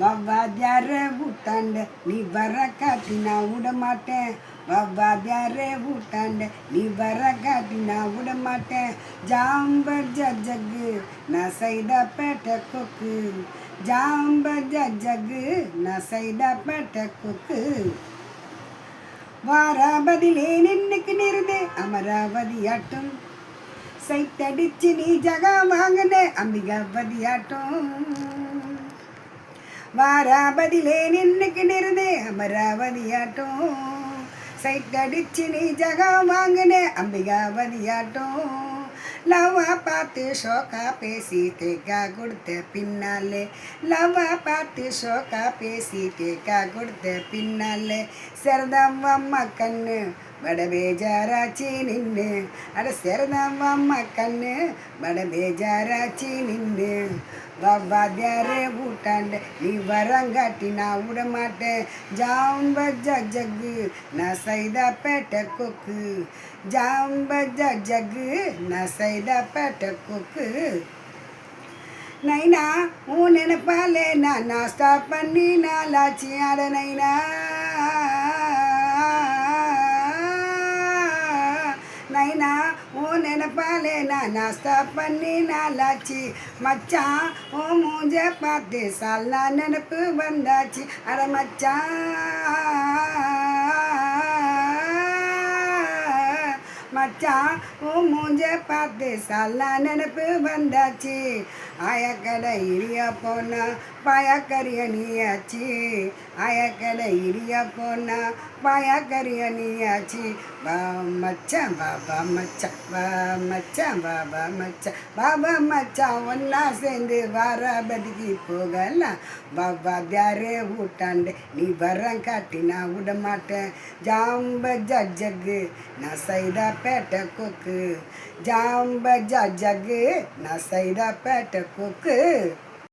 வவ்வாதியார ஊட்டாண்ட நீ வர காட்டி நான் விட மாட்டேன். வவ்வாதியார ஊட்டாண்ட நீ வர காட்டி நான் விட மாட்டேன். ஜாம்பர் ஜக்கு நான் செய்த பேட்ட கொக்கு. ஜாம்பர் ஜக்கு நான் செய்த பேட்ட கொக்கு. வாராபதிலே நின்னுக்கு நிறுது அமராவதியாட்டும். சைத்தடிச்சு நீ ஜகா வாங்கின அம்பிகாவதியாட்டும். வாராபதிலே நின்னுக்கு நிறுது அமராவதியாட்டும். சைட்டடிச்சு நீ ஜகா வாங்கின அம்பிகாவதியாட்டும். லவ்வா பார்த்து ஷோக்கா பேசி தேக்கா கொடுத்த பின்னாலே. லவ்வா பார்த்து ஷோக்கா பேசி தேக்கா கொடுத்த பின்னாலே. சிறந்தவம்மா கண்ணு பட பேஜாராச்சி நின்று. அட சிறந்தவம்மா கண்ணு பட பேஜாராச்சி நின்று. வவ்வாதியாரே ஊட்டாண்ட நீ வரங்காட்டி நான் விட மாட்டேன். ஜாம்ப ஜக்கு நான் செய்த பேட்ட கொக்கு. ஜாம்ப ஜக்கு நான் செய்த பேட்ட கொக்கு. நைனா உன் நினைப்பாலே நான் நாஸ்டா பண்ணி நாளாச்சி. ஆட நைனா நைனா உன் நினைப்பாலே நான் நாஸ்தா பண்ணி நாளாச்சு. மச்சான் உன் மூஞ்ச பார்த்து சாலா நினப்பு வந்தாச்சு. அட மச்சான் உன் மூஞ்ச பார்த்து சாலா நினப்பு வந்தாச்சு. ஆயக்கடை இரியா போனா பாயாக்கறிய நீயாச்சு. ஆயக்கடை இரியா போனா பாயாக்கறிய நீயாச்சு. வா மச்சான் பாபா மச்சான் வா மச்சான் பாபா மச்சான் பாபா மச்சான் ஒன்னா சேர்ந்து வாராபதிக்கு போகலாம். வவ்வாதியாரே ஊட்டாண்டு நீ வரம் காட்டி நான் விட மாட்டேன். ஜாம்ப ஜக்கு நான் செய்த பேட்ட கொக்கு. ஜாம்ப ஜக்கு நான் செய்த பேட்ட கொக்கு.